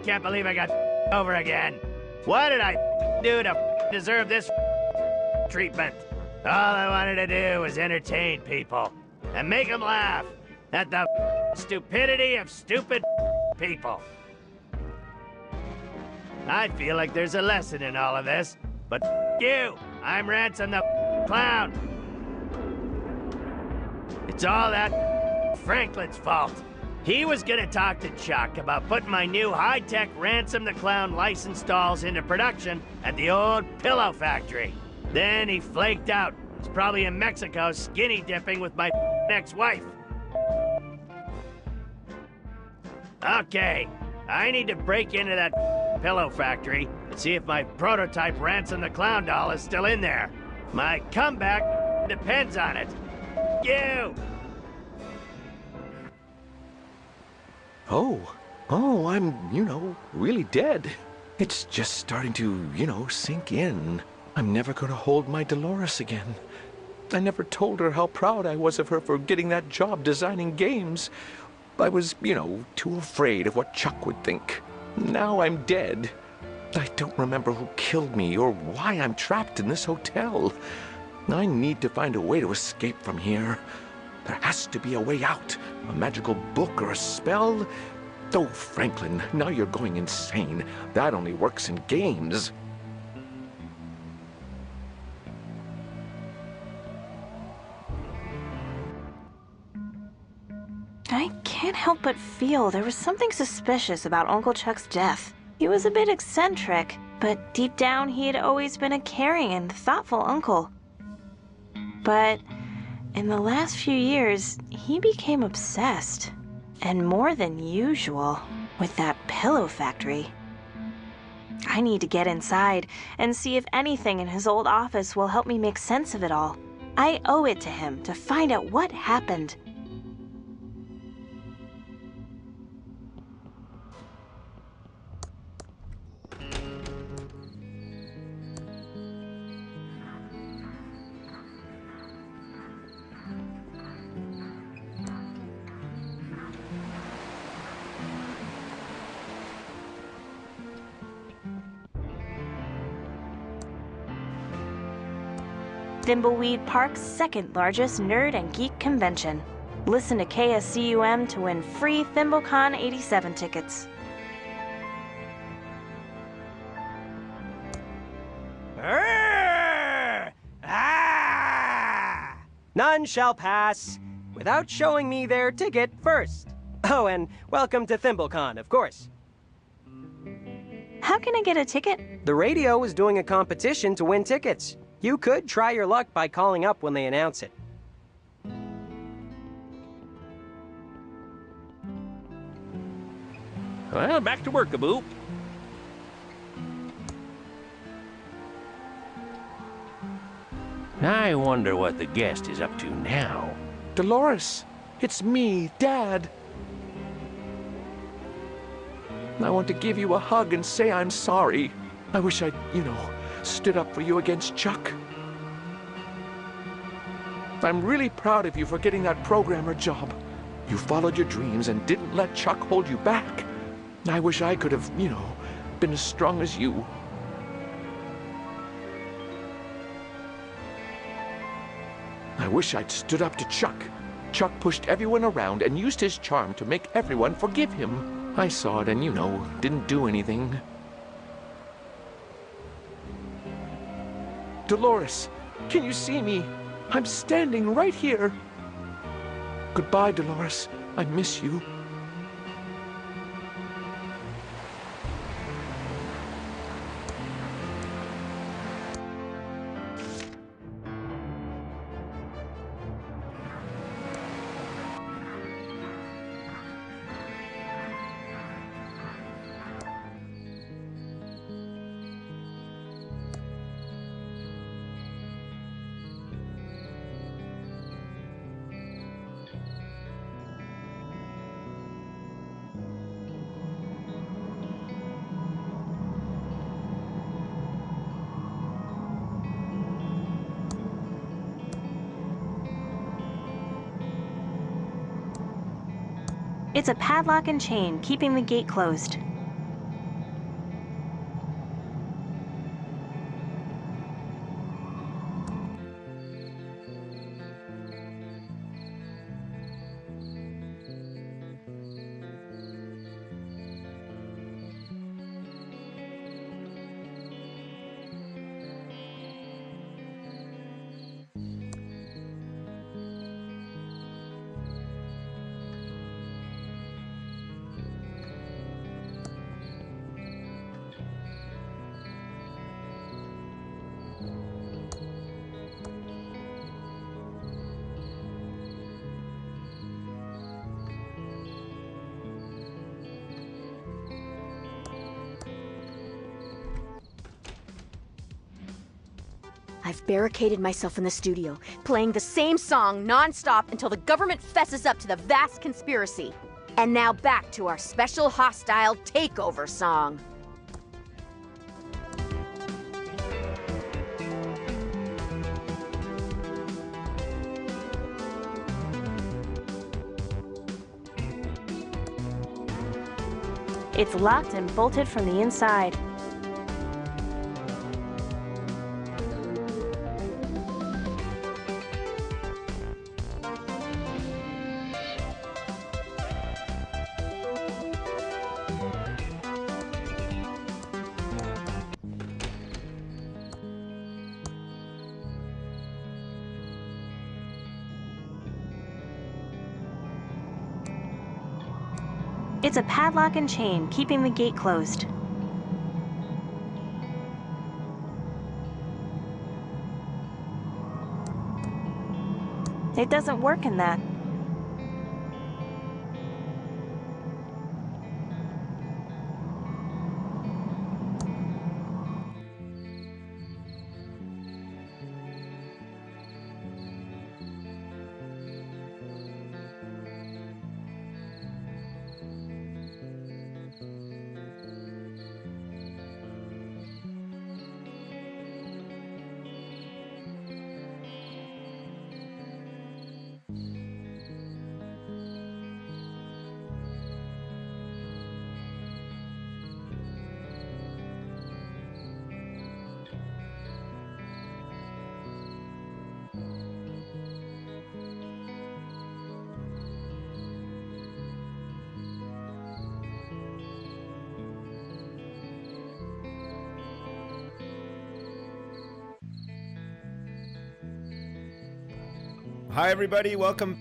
can't believe I got over again. What did I do to deserve this treatment? All I wanted to do was entertain people and make them laugh at the stupidity of stupid people. I feel like there's a lesson in all of this, but you, I'm Ransom the Clown. It's all that Franklin's fault. He was gonna talk to Chuck about putting my new high-tech Ransom the Clown license dolls into production at the old pillow factory. Then he flaked out. He's probably in Mexico skinny dipping with my ex-wife. Okay, I need to break into that pillow factory and see if my prototype Ransom the Clown doll is still in there. My comeback depends on it. You! Oh, I'm, really dead. It's just starting to, sink in. I'm never gonna hold my Dolores again. I never told her how proud I was of her for getting that job designing games. I was, too afraid of what Chuck would think. Now I'm dead. I don't remember who killed me or why I'm trapped in this hotel. I need to find a way to escape from here. There has to be a way out. A magical book or a spell. Oh, Franklin, now you're going insane. That only works in games. I can't help but feel there was something suspicious about Uncle Chuck's death. He was a bit eccentric, but deep down he had always been a caring and thoughtful uncle. But in the last few years, he became obsessed, and more than usual, with that pillow factory. I need to get inside and see if anything in his old office will help me make sense of it all. I owe it to him to find out what happened. Thimbleweed Park's second largest nerd and geek convention. Listen to KSCUM to win free ThimbleCon 87 tickets. None shall pass without showing me their ticket first. Oh, and welcome to ThimbleCon, of course. How can I get a ticket? The radio is doing a competition to win tickets. You could try your luck by calling up when they announce it. Well, back to work, Aboo. I wonder what the guest is up to now. Dolores, it's me, Dad. I want to give you a hug and say I'm sorry. I wish I'd, stood up for you against Chuck. I'm really proud of you for getting that programmer job. You followed your dreams and didn't let Chuck hold you back. I wish I could have, been as strong as you. I wish I'd stood up to Chuck. Chuck pushed everyone around and used his charm to make everyone forgive him. I saw it and, didn't do anything. Dolores, can you see me? I'm standing right here. Goodbye, Dolores. I miss you. It's a padlock and chain keeping the gate closed. I've barricaded myself in the studio, playing the same song non-stop until the government fesses up to the vast conspiracy. And now back to our special hostile takeover song. It's locked and bolted from the inside. It's a padlock and chain, keeping the gate closed. It doesn't work in that. Hi, everybody. Welcome.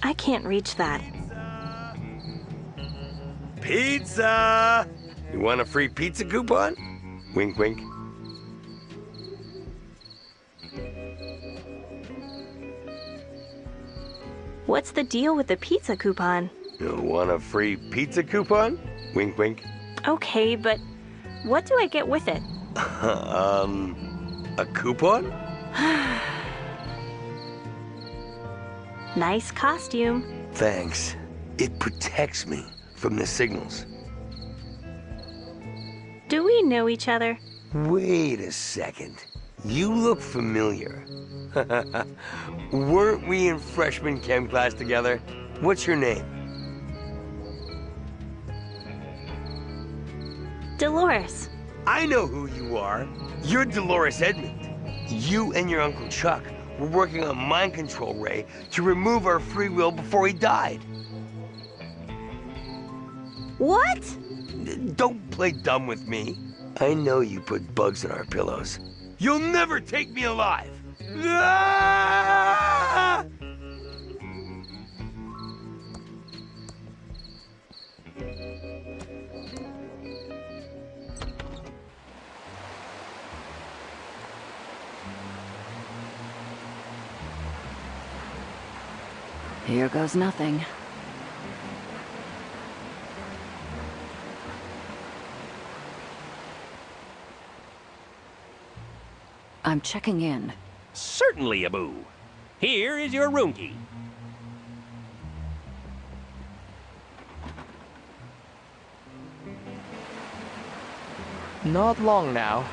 I can't reach that. Pizza! You want a free pizza coupon? Wink, wink. What's the deal with the pizza coupon? You want a free pizza coupon? Wink, wink. Okay, but what do I get with it? A coupon? Nice costume. Thanks. It protects me from the signals. Do we know each other? Wait a second. You look familiar. Weren't we in freshman chem class together? What's your name? Dolores. I know who you are. You're Dolores Edmond. You and your Uncle Chuck were working on mind control Ray to remove our free will before he died. What? Don't play dumb with me. I know you put bugs in our pillows. You'll never take me alive! Ah! Here goes nothing. I'm checking in. Certainly, Abu. Here is your room key. Not long now.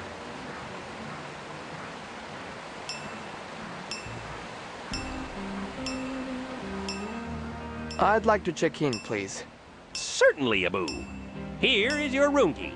I'd like to check in, please. Certainly, Abu. Here is your room key.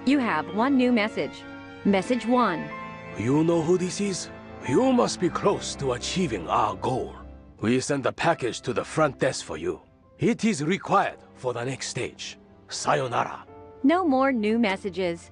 You have one new message. Message 1. You know who this is? You must be close to achieving our goal. We send a package to the front desk for you. It is required for the next stage. Sayonara. No more new messages.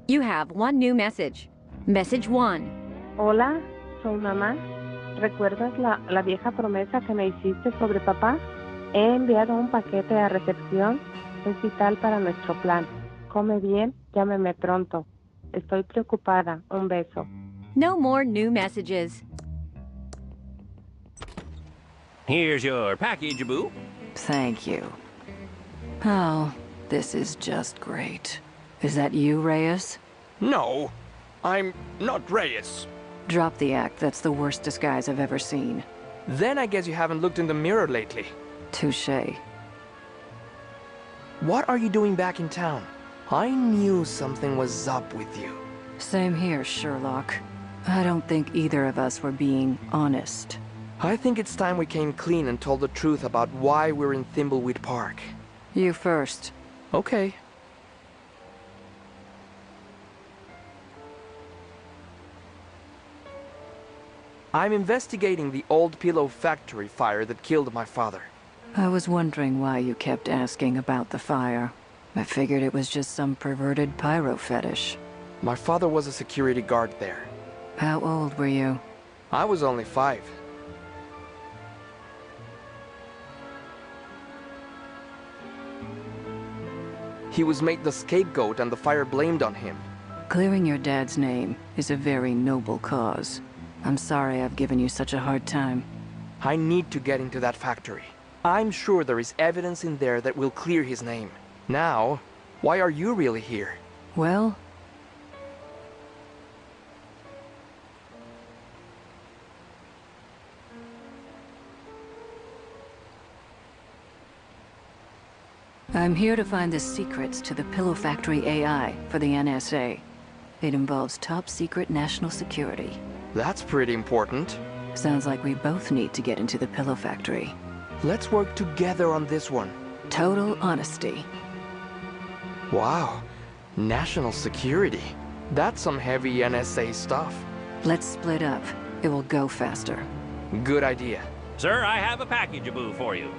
You have one new message. Message 1. Hola, soy mamá. ¿Recuerdas la vieja promesa que me hiciste sobre papá? He enviado un paquete a recepción. Es vital para nuestro plan. Come bien, llámeme pronto. Estoy preocupada. Un beso. No more new messages. Here's your package, Abu. Thank you. Oh, this is just great. Is that you, Reyes? No, I'm not Reyes. Drop the act. That's the worst disguise I've ever seen. Then I guess you haven't looked in the mirror lately. Touché. What are you doing back in town? I knew something was up with you. Same here, Sherlock. I don't think either of us were being honest. I think it's time we came clean and told the truth about why we're in Thimbleweed Park. You first. Okay. I'm investigating the old pillow factory fire that killed my father. I was wondering why you kept asking about the fire. I figured it was just some perverted pyro fetish. My father was a security guard there. How old were you? I was only 5. He was made the scapegoat and the fire blamed on him. Clearing your dad's name is a very noble cause. I'm sorry I've given you such a hard time. I need to get into that factory. I'm sure there is evidence in there that will clear his name. Now, why are you really here? Well, I'm here to find the secrets to the Pillow Factory AI for the NSA. It involves top-secret national security. That's pretty important. Sounds like we both need to get into the Pillow Factory. Let's work together on this one. Total honesty. Wow. National security. That's some heavy NSA stuff. Let's split up. It will go faster. Good idea. Sir, I have a package, Abu, for you.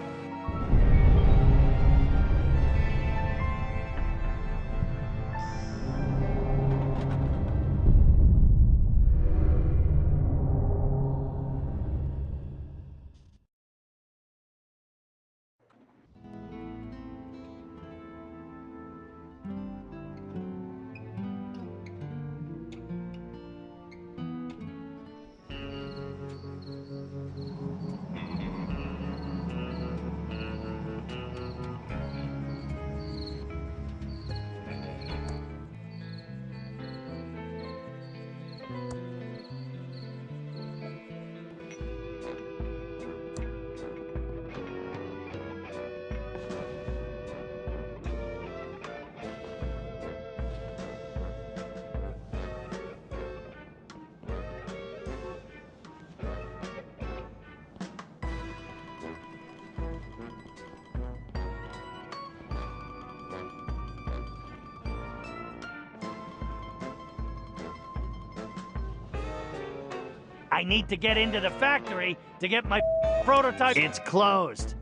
I need to get into the factory to get my prototype. It's closed.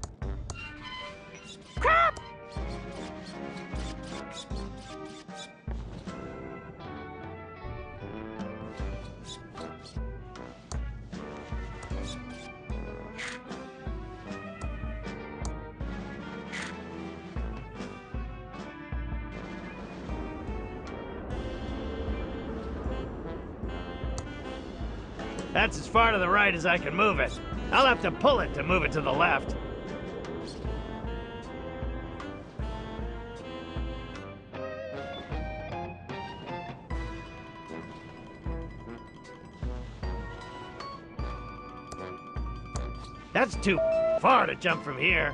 Crap! That's as far to the right as I can move it. I'll have to pull it to move it to the left. That's too far to jump from here.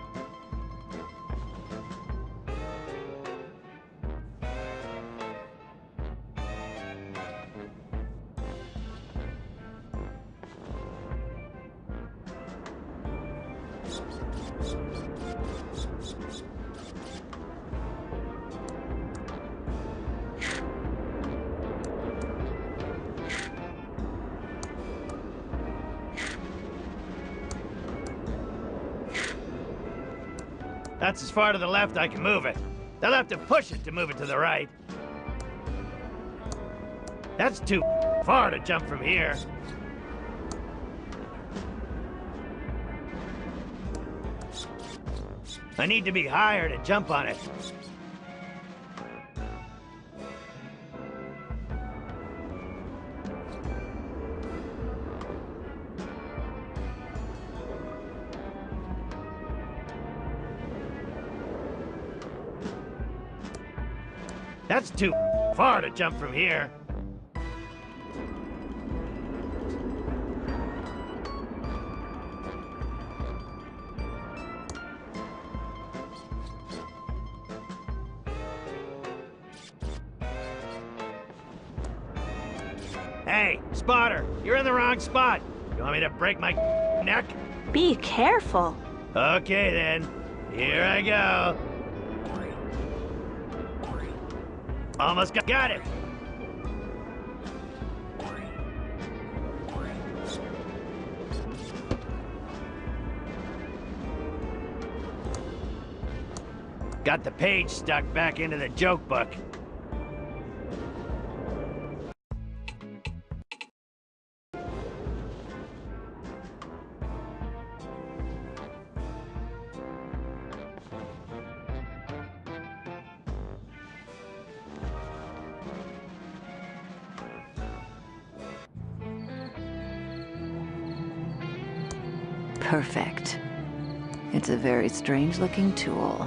That's as far to the left I can move it. They'll have to push it to move it to the right. That's too far to jump from here. I need to be higher to jump on it. That's too far to jump from here. Hey, spotter, you're in the wrong spot. You want me to break my neck? Be careful. Okay then, here I go. Almost got it. Got the page stuck back into the joke book. Perfect. It's a very strange-looking tool.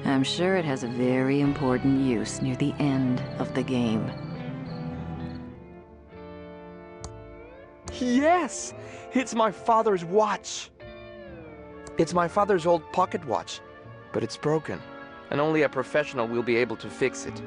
I'm sure it has a very important use near the end of the game. Yes! It's my father's watch! It's my father's old pocket watch, but it's broken, and only a professional will be able to fix it.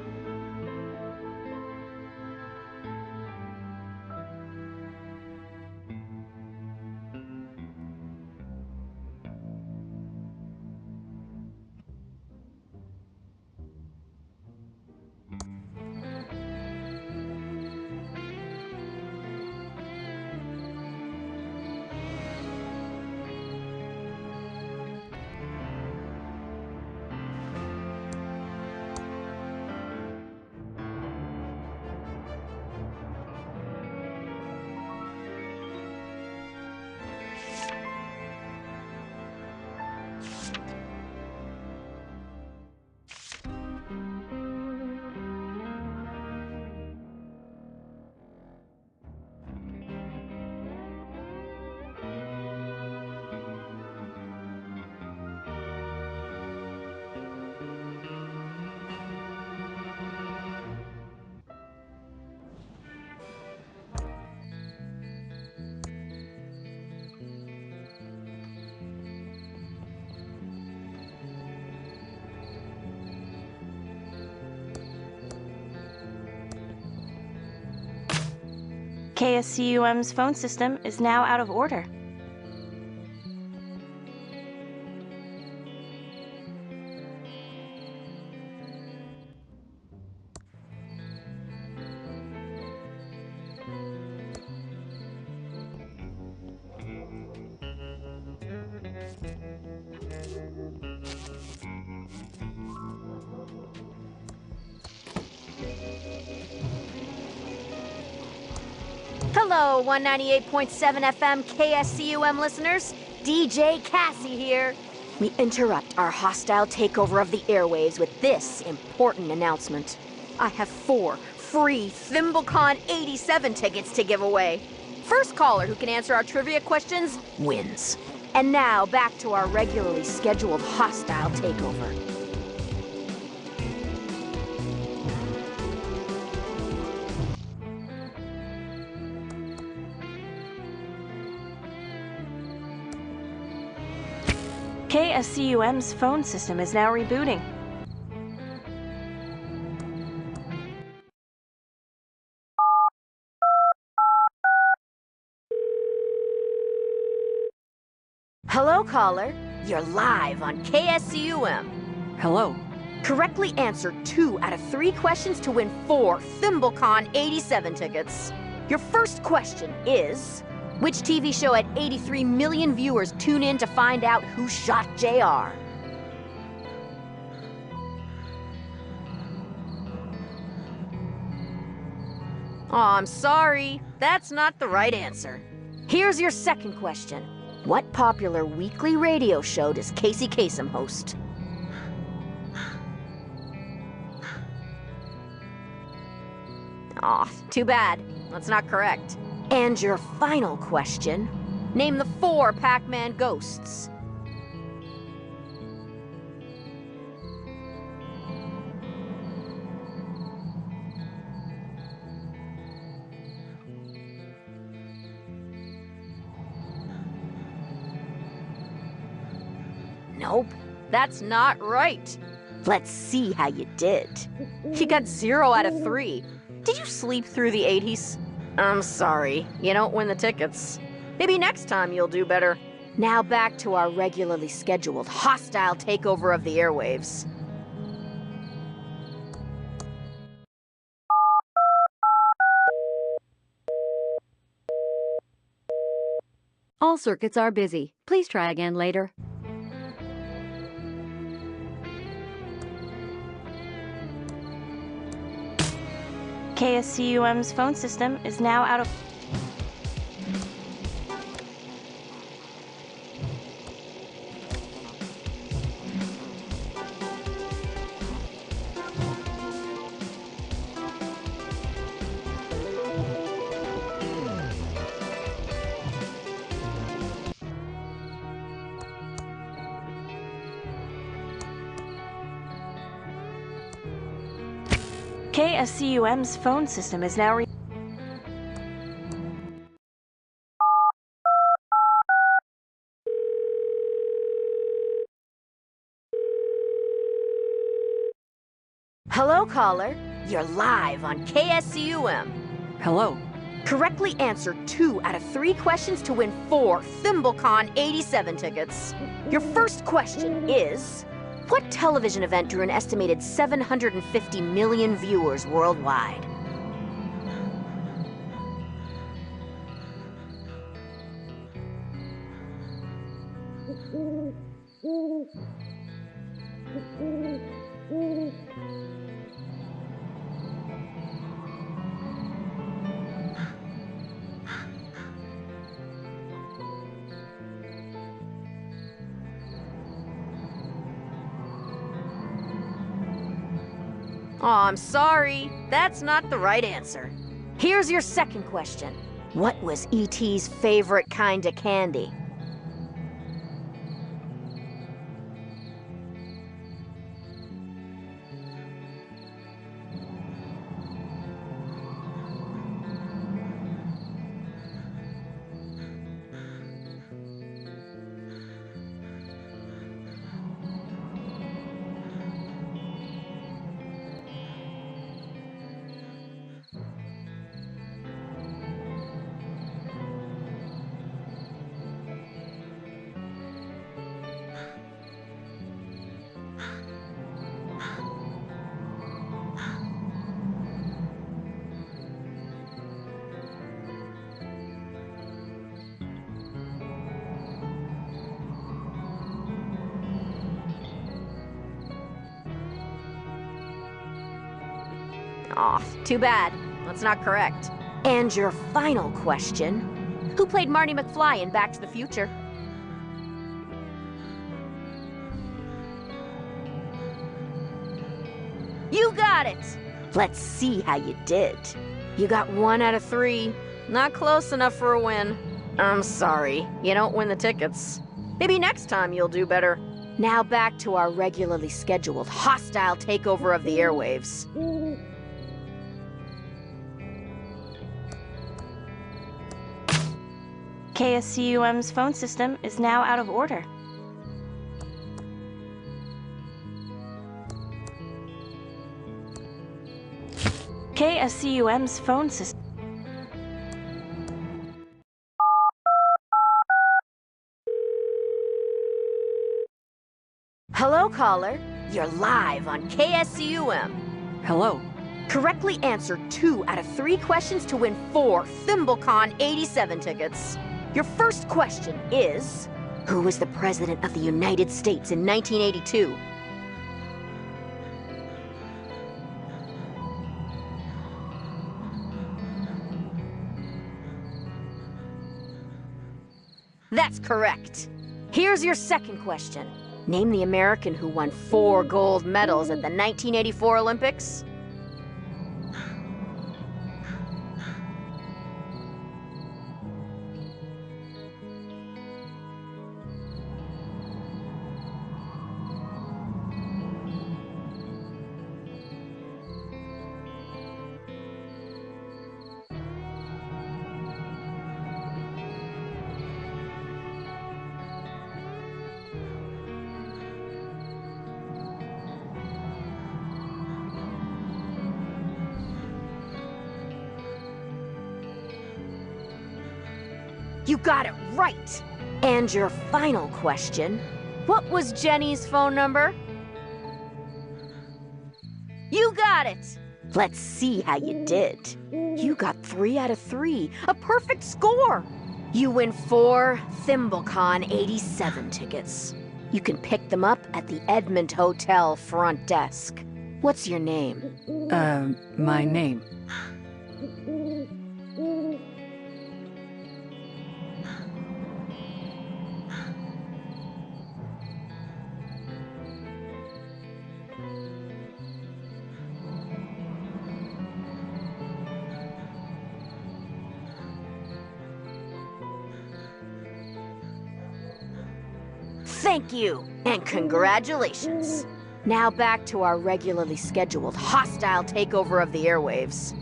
KSCUM's phone system is now out of order. Hello, 198.7 FM KSCUM listeners. DJ Cassie here. We interrupt our hostile takeover of the airwaves with this important announcement. I have 4 free ThimbleCon 87 tickets to give away. First caller who can answer our trivia questions wins. And now, back to our regularly scheduled hostile takeover. KSCUM's phone system is now rebooting. Hello, caller. You're live on KSCUM. Hello. Correctly answer 2 out of 3 questions to win 4 ThimbleCon 87 tickets. Your first question is, which TV show had 83 million viewers tune in to find out who shot JR? Aw, I'm sorry. That's not the right answer. Here's your second question. What popular weekly radio show does Casey Kasem host? Aw, too bad. That's not correct. And your final question. Name the 4 Pac-Man ghosts. Nope, that's not right. Let's see how you did. You got 0 out of 3. Did you sleep through the 80s? I'm sorry, you don't win the tickets. Maybe next time you'll do better. Now back to our regularly scheduled hostile takeover of the airwaves. All circuits are busy. Please try again later. KSCUM's phone system is now out of... KSCUM's phone system is now Hello, caller. You're live on KSCUM. Hello. Correctly answer 2 out of 3 questions to win 4 ThimbleCon 87 tickets. Your first question is, what television event drew an estimated 750 million viewers worldwide? Aw, I'm sorry. That's not the right answer. Here's your second question. What was E.T.'s favorite kind of candy? Aw, too bad. That's not correct. And your final question. Who played Marty McFly in Back to the Future? You got it! Let's see how you did. You got 1 out of 3. Not close enough for a win. I'm sorry, you don't win the tickets. Maybe next time you'll do better. Now back to our regularly scheduled hostile takeover of the airwaves. KSCUM's phone system is now out of order. KSCUM's phone system. Hello, caller. You're live on KSCUM. Hello. Correctly answer 2 out of 3 questions to win 4 Thimblecon 87 tickets. Your first question is, who was the President of the United States in 1982? That's correct. Here's your second question. Name the American who won 4 gold medals at the 1984 Olympics. You got it right! And your final question, what was Jenny's phone number? You got it! Let's see how you did. You got 3 out of 3, a perfect score! You win 4 Thimblecon 87 tickets. You can pick them up at the Edmond Hotel front desk. What's your name? My name. Thank you, and congratulations. Now back to our regularly scheduled hostile takeover of the airwaves.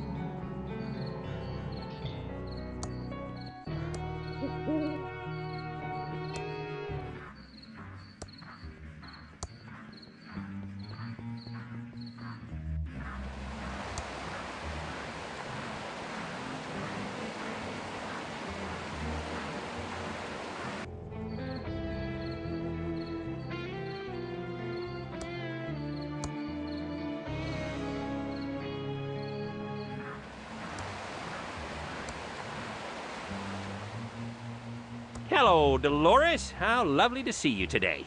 Hello, Dolores. How lovely to see you today.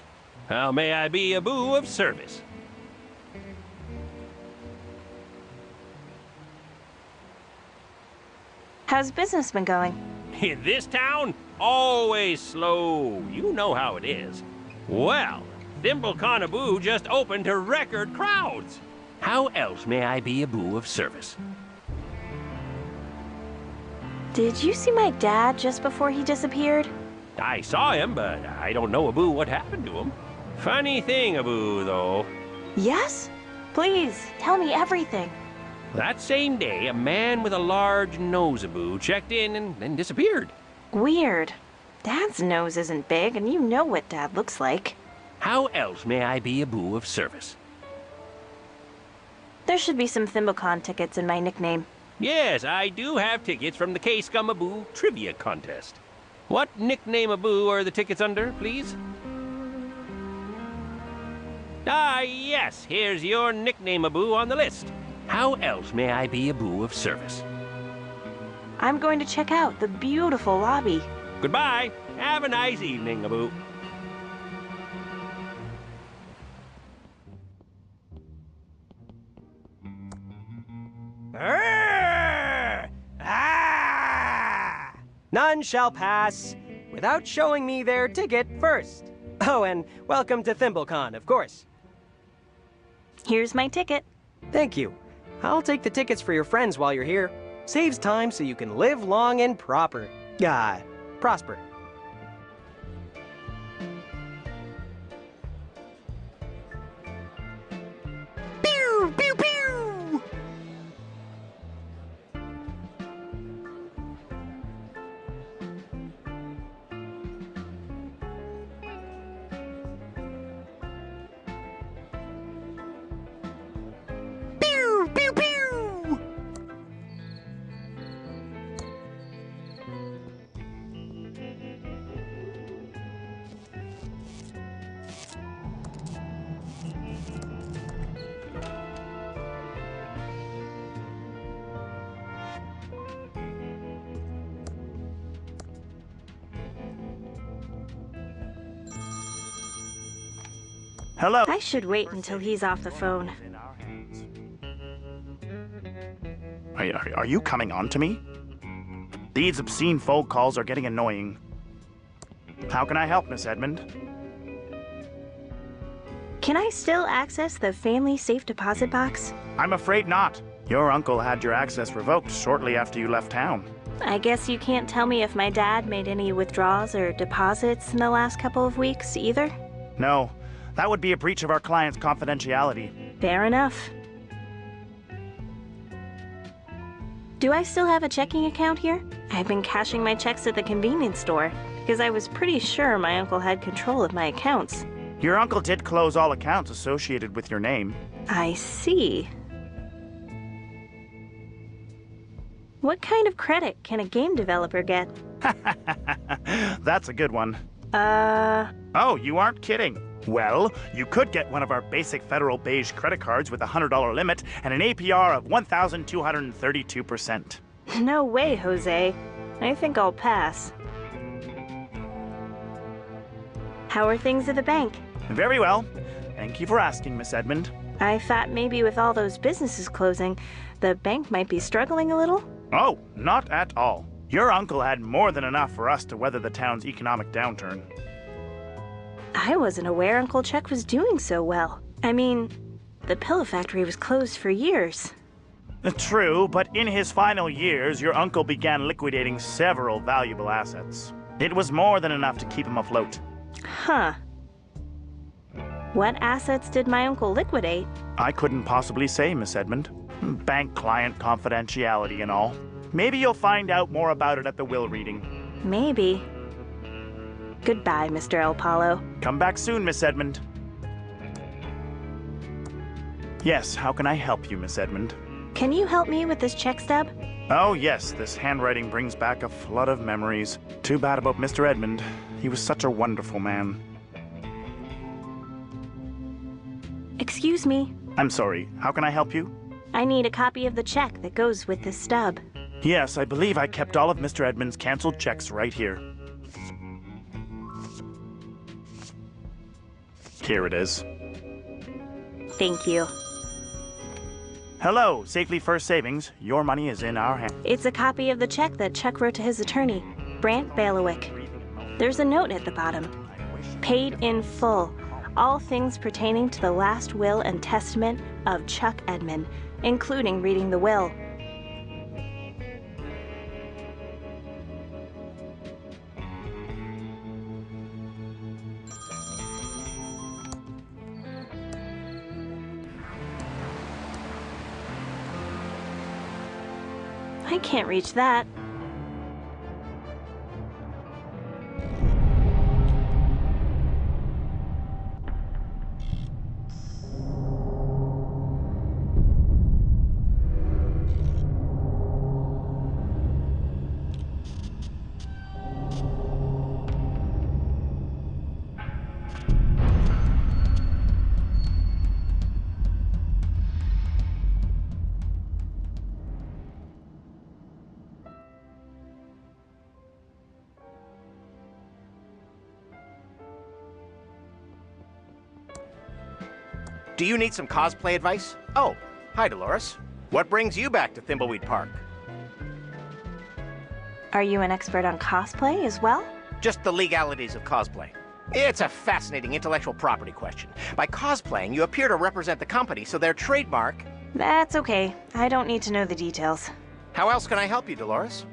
How may I be a boo of service? How's business been going? In this town, always slow. You know how it is. Well, Thimblecon Boo just opened to record crowds. How else may I be a boo of service? Did you see my dad just before he disappeared? I saw him, but I don't know, Aboo, what happened to him. Funny thing, Aboo, though. Yes? Please, tell me everything. That same day, a man with a large nose, Aboo, checked in and then disappeared. Weird. Dad's nose isn't big, and you know what Dad looks like. How else may I be a boo of service? There should be some Thimblecon tickets in my nickname. Yes, I do have tickets from the K-Scum Aboo trivia contest. What nickname Aboo are the tickets under, please? Ah, yes, here's your nickname Aboo on the list. How else may I be a boo of service? I'm going to check out the beautiful lobby. Goodbye. Have a nice evening, Aboo. Arr! Ah! None shall pass without showing me their ticket first. Oh, and welcome to ThimbleCon, of course. Here's my ticket. Thank you. I'll take the tickets for your friends while you're here. Saves time so you can live long and prosper. Pew, pew, pew! Pew, pew, pew! Hello. I should wait until he's off the phone. Are you coming on to me? These obscene phone calls are getting annoying. How can I help, Miss Edmund? Can I still access the family safe deposit box? I'm afraid not. Your uncle had your access revoked shortly after you left town. I guess you can't tell me if my dad made any withdrawals or deposits in the last couple of weeks either? No, that would be a breach of our client's confidentiality. Fair enough. Do I still have a checking account here? I've been cashing my checks at the convenience store because I was pretty sure my uncle had control of my accounts. Your uncle did close all accounts associated with your name. I see. What kind of credit can a game developer get? That's a good one. Oh, you aren't kidding. Well, you could get one of our basic federal beige credit cards with a $100 limit and an APR of 1,232%. No way, Jose. I think I'll pass. How are things at the bank? Very well. Thank you for asking, Miss Edmund. I thought maybe with all those businesses closing, the bank might be struggling a little. Oh, not at all. Your uncle had more than enough for us to weather the town's economic downturn. I wasn't aware Uncle Chuck was doing so well. I mean, the pillow factory was closed for years. True, but in his final years, your uncle began liquidating several valuable assets. It was more than enough to keep him afloat. Huh. What assets did my uncle liquidate? I couldn't possibly say, Miss Edmund. Bank client confidentiality and all. Maybe you'll find out more about it at the will reading. Maybe. Goodbye, Mr. El Palo. Come back soon, Miss Edmund. Yes, how can I help you, Miss Edmund? Can you help me with this check stub? Oh, yes, this handwriting brings back a flood of memories. Too bad about Mr. Edmund. He was such a wonderful man. Excuse me. I'm sorry, how can I help you? I need a copy of the check that goes with this stub. Yes, I believe I kept all of Mr. Edmund's canceled checks right here. Here it is. Thank you. Hello, Safely First Savings. Your money is in our hands. It's a copy of the check that Chuck wrote to his attorney, Brant Bailiwick. There's a note at the bottom. Paid in full. All things pertaining to the last will and testament of Chuck Edmund, including reading the will. I can't reach that. Do you need some cosplay advice? Oh, hi, Dolores. What brings you back to Thimbleweed Park? Are you an expert on cosplay as well? Just the legalities of cosplay. It's a fascinating intellectual property question. By cosplaying, you appear to represent the company, so their trademark... That's okay. I don't need to know the details. How else can I help you, Dolores?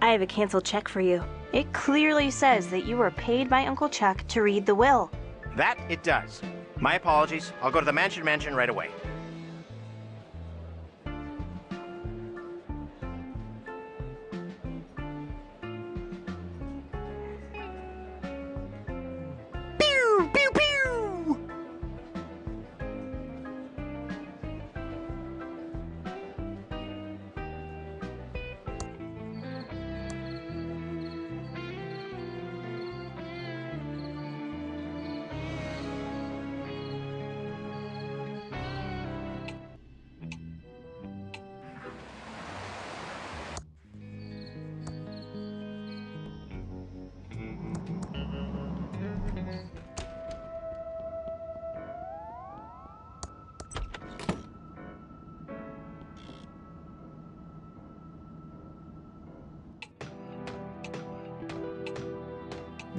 I have a canceled check for you. It clearly says that you were paid by Uncle Chuck to read the will. That it does. My apologies. I'll go to the mansion right away. Pew, pew, pew!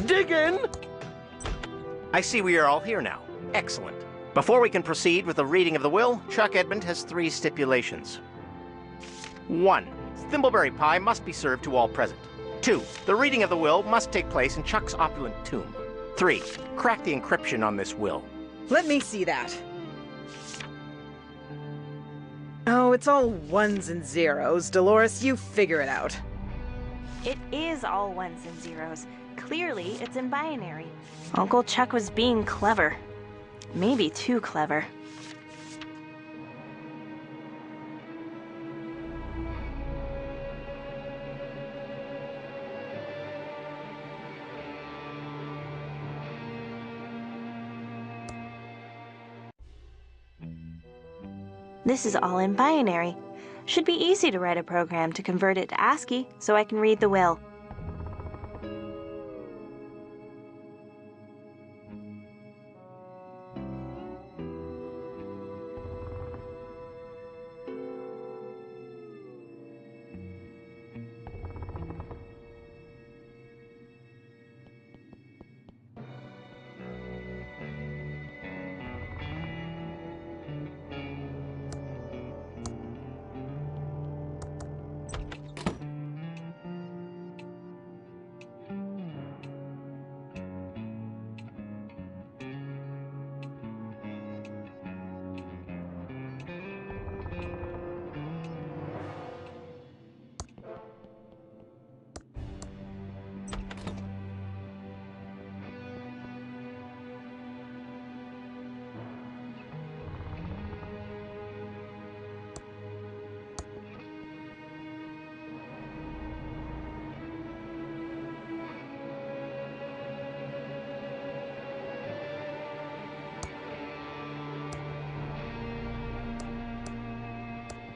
Dig in! I see we are all here now. Excellent. Before we can proceed with the reading of the will, Chuck Edmund has 3 stipulations. 1. Thimbleberry pie must be served to all present. 2. The reading of the will must take place in Chuck's opulent tomb. 3. Crack the encryption on this will. Let me see that. Oh, it's all ones and zeros. Dolores, you figure it out. It is all ones and zeros. Clearly, it's in binary. Uncle Chuck was being clever. Maybe too clever. This is all in binary. Should be easy to write a program to convert it to ASCII so I can read the will.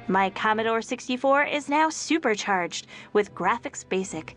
My Commodore 64 is now supercharged with Graphics Basic.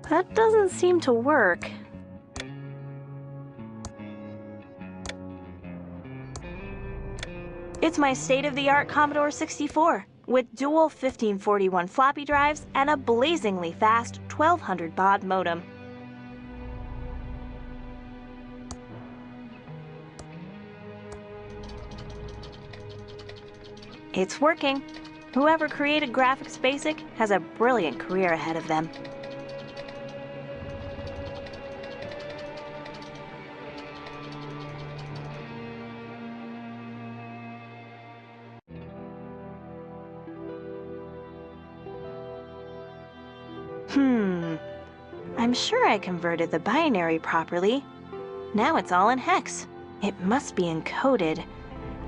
That doesn't seem to work. It's my state-of-the-art Commodore 64 with dual 1541 floppy drives and a blazingly fast 1200 baud modem. It's working. Whoever created Graphics Basic has a brilliant career ahead of them. I'm sure I converted the binary properly. Now it's all in hex. It must be encoded.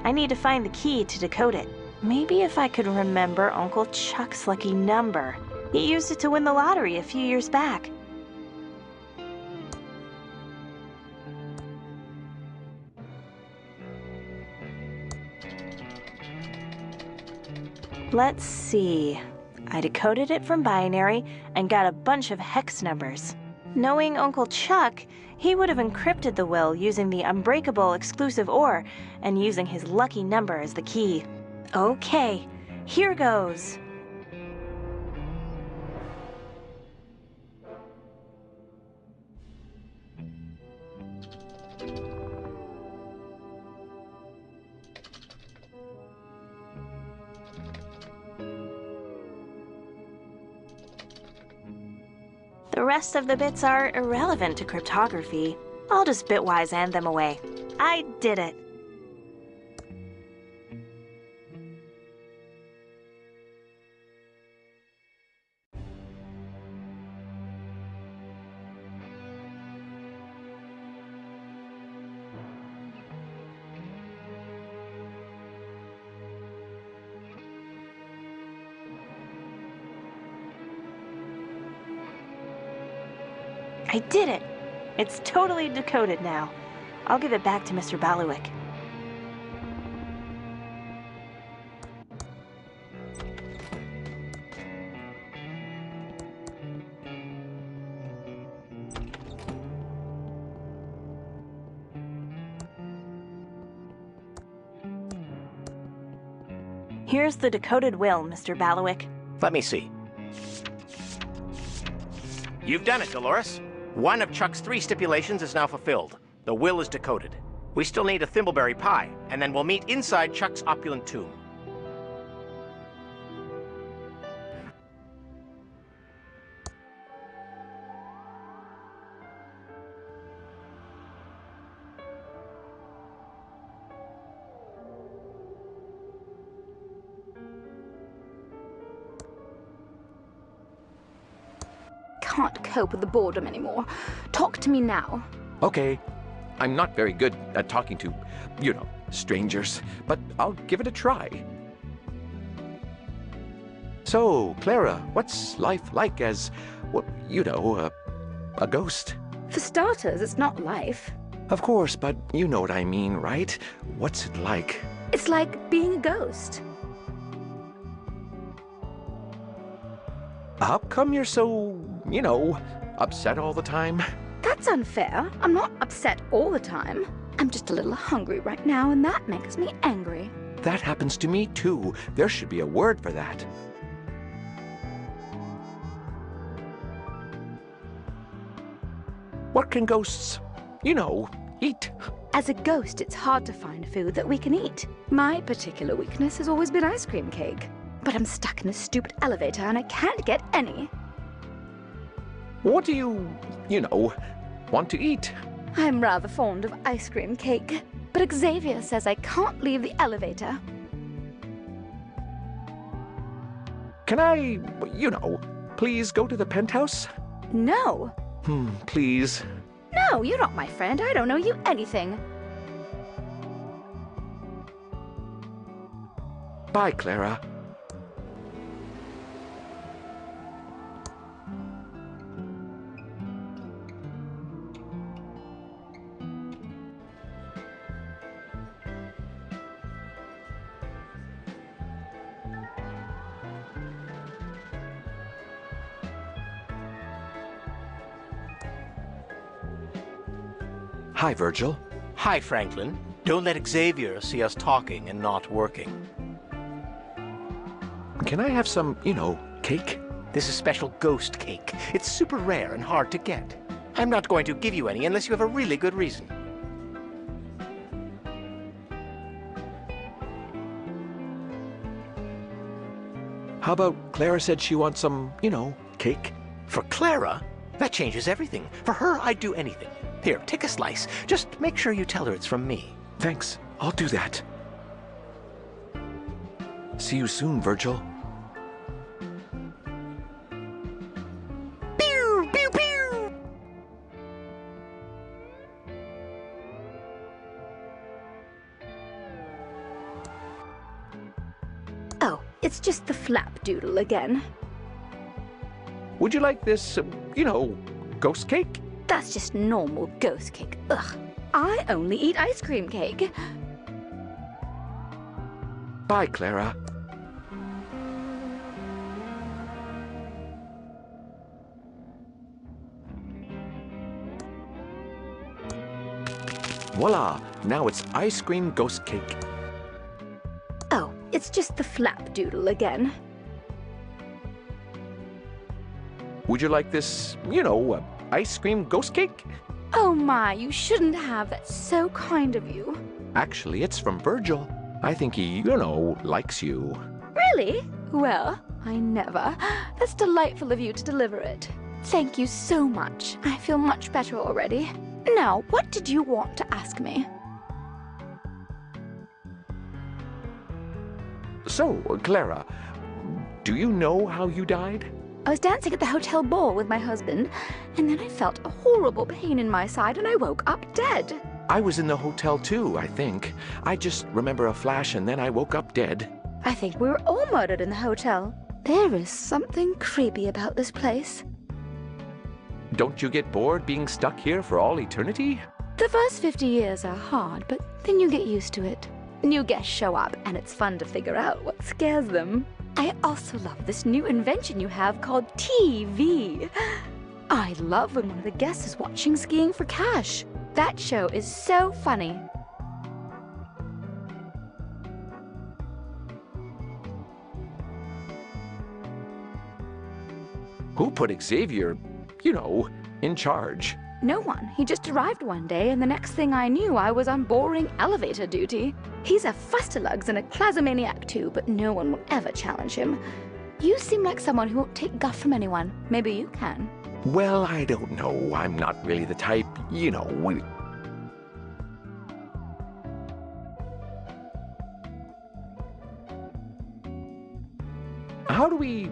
I need to find the key to decode it. Maybe if I could remember Uncle Chuck's lucky number. He used it to win the lottery a few years back. Let's see. I decoded it from binary and got a bunch of hex numbers. Knowing Uncle Chuck, he would have encrypted the will using the unbreakable exclusive OR and using his lucky number as the key. Okay, here goes. The rest of the bits are irrelevant to cryptography. I'll just bitwise hand them away. I did it. I did it! It's totally decoded now. I'll give it back to Mr. Baluik. Here's the decoded will, Mr. Baluik. Let me see. You've done it, Dolores. One of Chuck's 3 stipulations is now fulfilled. The will is decoded. We still need a Thimbleberry Pie, and then we'll meet inside Chuck's opulent tomb. Can't cope with the boredom anymore. Talk to me now. Okay. I'm not very good at talking to, strangers, but I'll give it a try. So, Clara, what's life like as, a ghost? For starters, it's not life. Of course, but you know what I mean, right? What's it like? It's like being a ghost. How come you're so, upset all the time? That's unfair. I'm not upset all the time. I'm just a little hungry right now, and that makes me angry. That happens to me, too. There should be a word for that. What can ghosts, eat? As a ghost, it's hard to find food that we can eat. My particular weakness has always been ice cream cake. But I'm stuck in this stupid elevator and I can't get any. What do you, want to eat? I'm rather fond of ice cream cake, but Xavier says I can't leave the elevator. Can I, please go to the penthouse? No. Please. No, you're not my friend. I don't owe you anything. Bye, Clara. Hi, Virgil. Hi, Franklin. Don't let Xavier see us talking and not working. Can I have some, cake? This is special ghost cake. It's super rare and hard to get. I'm not going to give you any unless you have a really good reason. How about Clara said she wants some, cake? For Clara? That changes everything. For her, I'd do anything. Here, take a slice. Just make sure you tell her it's from me. Thanks. I'll do that. See you soon, Virgil. Pew! Pew! Pew! Oh, it's just the flapdoodle again. Would you like this, ghost cake? That's just normal ghost cake. Ugh. I only eat ice cream cake. Bye, Clara. Voila! Now it's ice cream ghost cake. Oh, it's just the flapdoodle again. Would you like this, ice cream ghost cake? Oh my, you shouldn't have. That's so kind of you. Actually, it's from Virgil. I think he, likes you. Really? Well, I never. That's delightful of you to deliver it. Thank you so much. I feel much better already. Now, what did you want to ask me? So, Clara, do you know how you died? I was dancing at the hotel ball with my husband, and then I felt a horrible pain in my side and I woke up dead. I was in the hotel too, I think. I just remember a flash and then I woke up dead. I think we were all murdered in the hotel. There is something creepy about this place. Don't you get bored being stuck here for all eternity? The first 50 years are hard, but then you get used to it. New guests show up, and it's fun to figure out what scares them. I also love this new invention you have called TV. I love when one of the guests is watching Skiing for Cash. That show is so funny. Who put Xavier, in charge? No one. He just arrived one day, and the next thing I knew, I was on boring elevator duty. He's a fustalugs and a clazomaniac too, but no one will ever challenge him. You seem like someone who won't take guff from anyone. Maybe you can. Well, I don't know. I'm not really the type, How do we,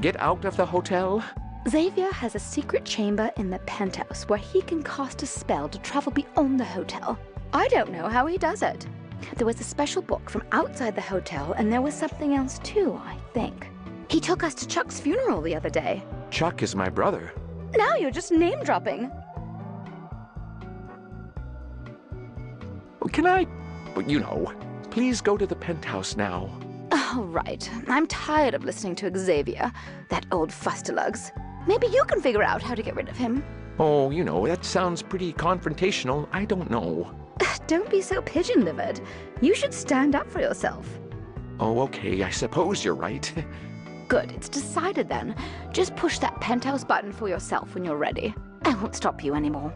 get out of the hotel? Xavier has a secret chamber in the penthouse where he can cast a spell to travel beyond the hotel. I don't know how he does it. There was a special book from outside the hotel, and there was something else too, I think. He took us to Chuck's funeral the other day. Chuck is my brother. Now you're just name-dropping. Can I, please go to the penthouse now? All right. I'm tired of listening to Xavier, that old fustalugs. Maybe you can figure out how to get rid of him. Oh, that sounds pretty confrontational. I don't know. Don't be so pigeon-livered. You should stand up for yourself. Oh, okay. I suppose you're right. Good. It's decided then. Just push that penthouse button for yourself when you're ready. I won't stop you anymore.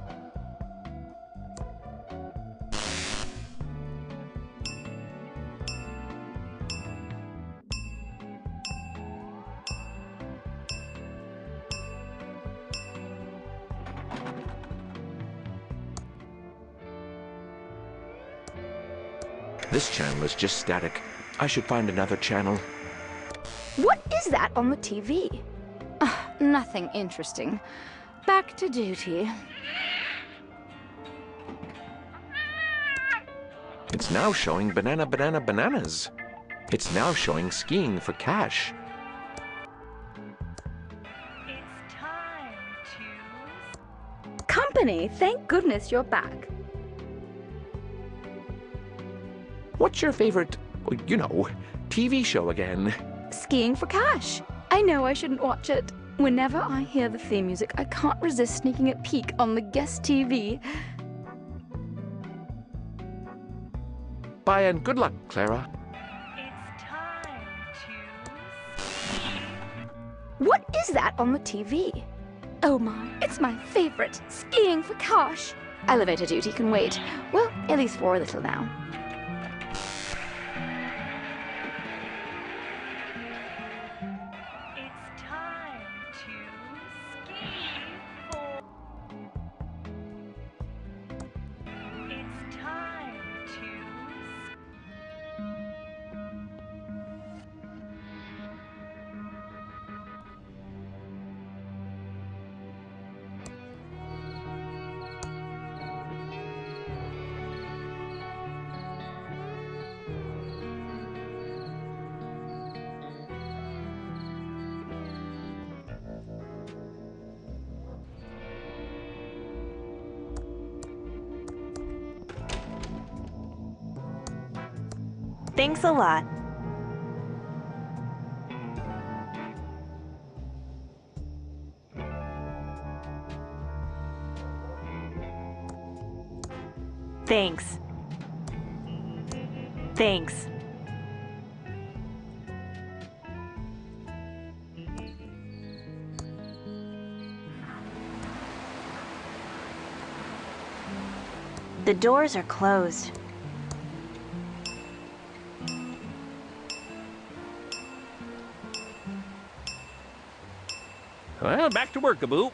This channel is just static. I should find another channel. What is that on the TV? Nothing interesting. Back to duty. It's now showing bananas. It's now showing Skiing for Cash. It's time to... Company, thank goodness you're back. What's your favorite, TV show again? Skiing for Cash. I know I shouldn't watch it. Whenever I hear the theme music, I can't resist sneaking a peek on the guest TV. Bye and good luck, Clara. It's time What is that on the TV? Oh my, it's my favorite, skiing for cash. Elevator duty can wait. Well, at least for a little now. It's time to ski for. It's time to. Thanks a lot. Thanks. Thanks. The doors are closed. Well, back to work, Abu.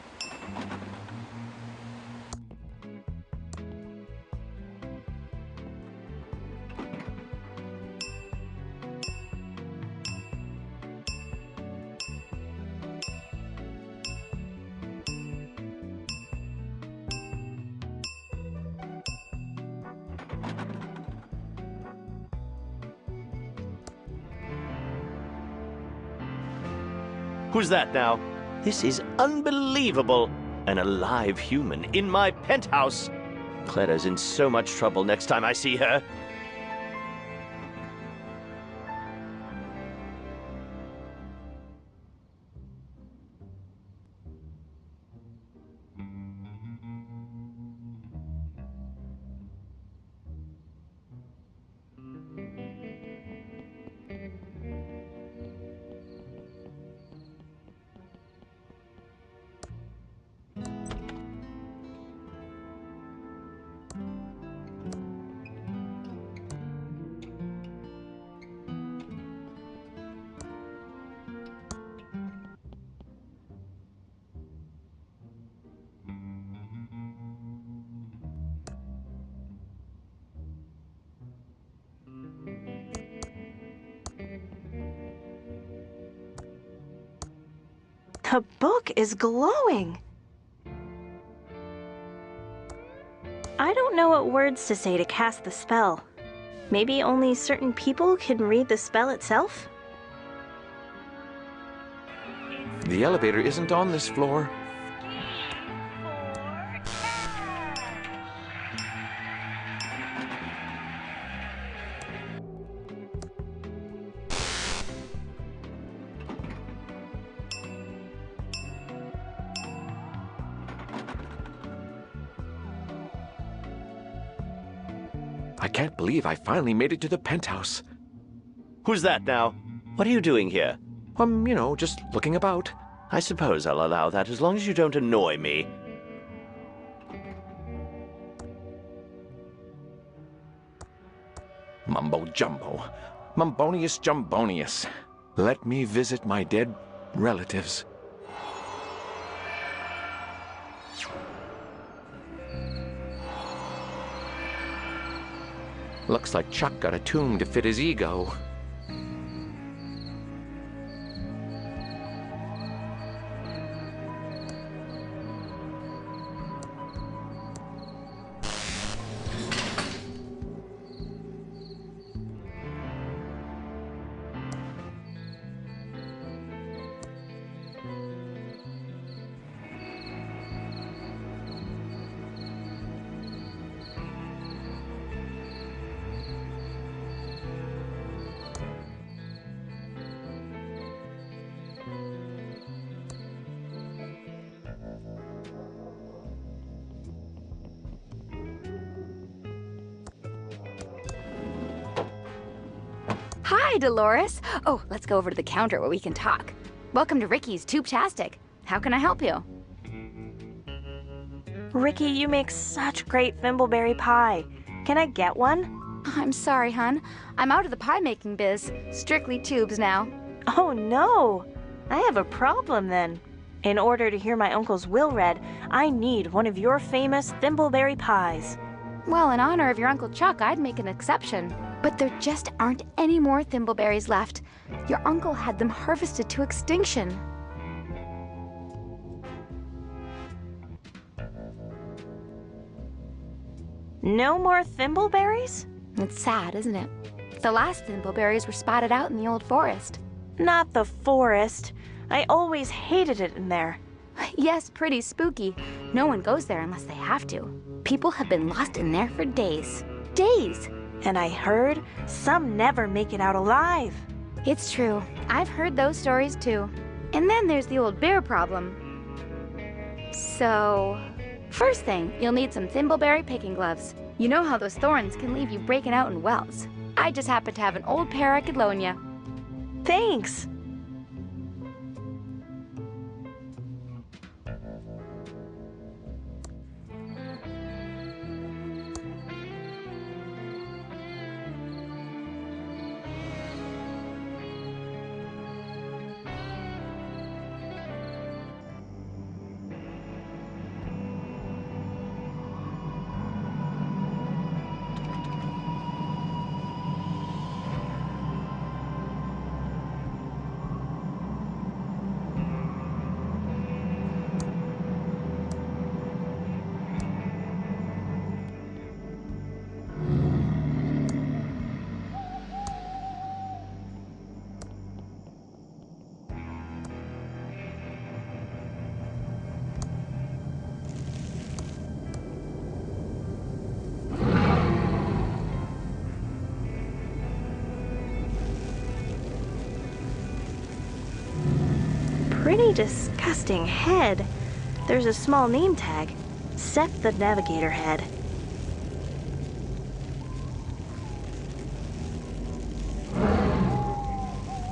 Who's that now? This is unbelievable. An alive human in my penthouse. Clara's in so much trouble next time I see her. The book is glowing. I don't know what words to say to cast the spell. Maybe only certain people can read the spell itself? The elevator isn't on this floor. I can't believe I finally made it to the penthouse. Who's that now? What are you doing here? You know, just looking about. I suppose I'll allow that as long as you don't annoy me. Mumbo jumbo. Mumbonius jumbonius. Let me visit my dead relatives. Looks like Chuck got a tomb to fit his ego. Hi, Dolores. Oh, let's go over to the counter where we can talk. Welcome to Ricky's Tube-tastic. How can I help you? Ricky, you make such great thimbleberry pie. Can I get one? I'm sorry, hon. I'm out of the pie-making biz. Strictly tubes now. Oh, no. I have a problem then. In order to hear my uncle's will read, I need one of your famous thimbleberry pies. Well, in honor of your Uncle Chuck, I'd make an exception. But there just aren't any more thimbleberries left. Your uncle had them harvested to extinction. No more thimbleberries? It's sad, isn't it? The last thimbleberries were spotted out in the old forest. Not the forest. I always hated it in there. Yes, pretty spooky. No one goes there unless they have to. People have been lost in there for days. Days! And I heard some never make it out alive. It's true. I've heard those stories too. And then there's the old bear problem. So, first thing, you'll need some thimbleberry picking gloves. You know how those thorns can leave you breaking out in welts. I just happen to have an old pair I could loan you. Thanks. Pretty disgusting head. There's a small name tag. Seth the Navigator head.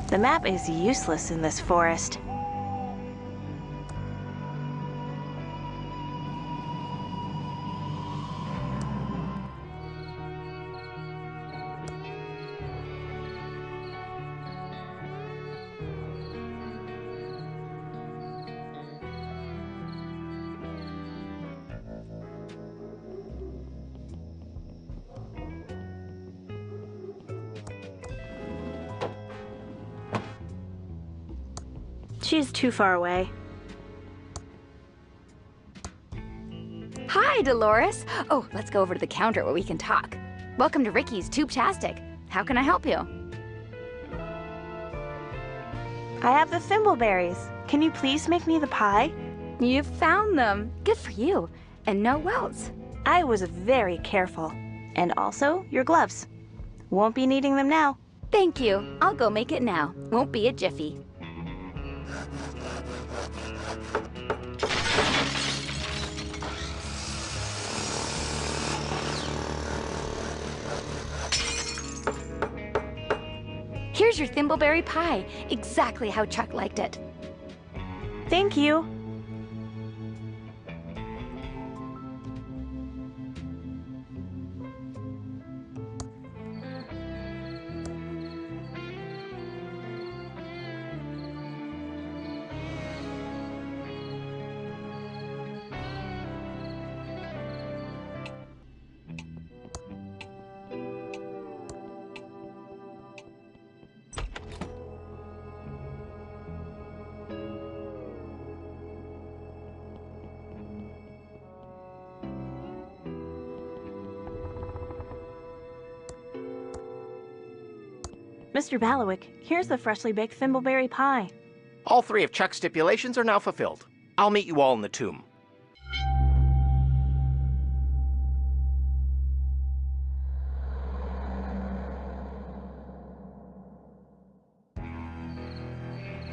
The map is useless in this forest. She's too far away. Hi, Dolores. Oh, let's go over to the counter where we can talk. Welcome to Ricky's Tube-tastic. How can I help you? I have the thimbleberries. Can you please make me the pie? You found them. Good for you. And no welts. I was very careful. And also, your gloves. Won't be needing them now. Thank you. I'll go make it now. Won't be a jiffy. Here's your thimbleberry pie, exactly how Chuck liked it. Thank you. Mr. Balawick, here's the freshly baked thimbleberry pie. All three of Chuck's stipulations are now fulfilled. I'll meet you all in the tomb.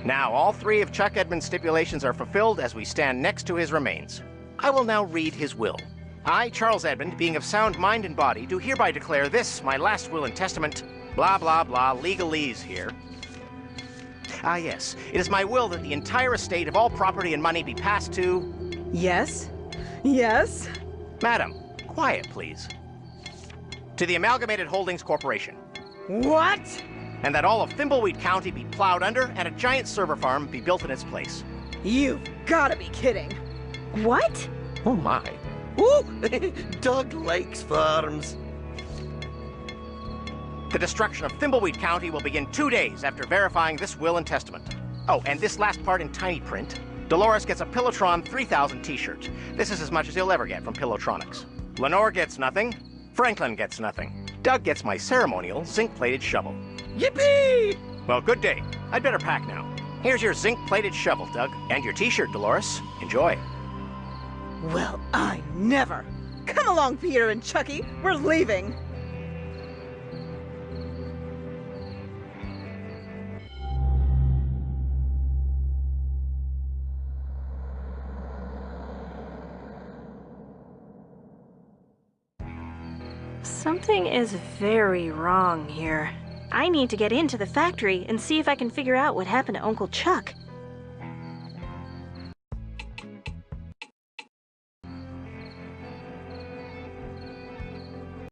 Now, all three of Chuck Edmund's stipulations are fulfilled as we stand next to his remains. I will now read his will. I, Charles Edmund, being of sound mind and body, do hereby declare this, my last will and testament, Blah, blah, blah, legalese here. Ah, yes. It is my will that the entire estate of all property and money be passed to... Yes? Yes? Madam, quiet, please. To the Amalgamated Holdings Corporation. What? And that all of Thimbleweed County be plowed under and a giant server farm be built in its place. You've gotta be kidding. What? Oh my. Ooh, Doug likes farms. The destruction of Thimbleweed County will begin 2 days after verifying this will and testament. Oh, and this last part in tiny print. Dolores gets a Pillowtron 3000 t-shirt. This is as much as he'll ever get from Pillowtronics. Lenore gets nothing. Franklin gets nothing. Doug gets my ceremonial zinc-plated shovel. Yippee! Well, good day. I'd better pack now. Here's your zinc-plated shovel, Doug. And your t-shirt, Dolores. Enjoy. Well, I never. Come along, Peter and Chucky. We're leaving. Something is very wrong here. I need to get into the factory and see if I can figure out what happened to Uncle Chuck.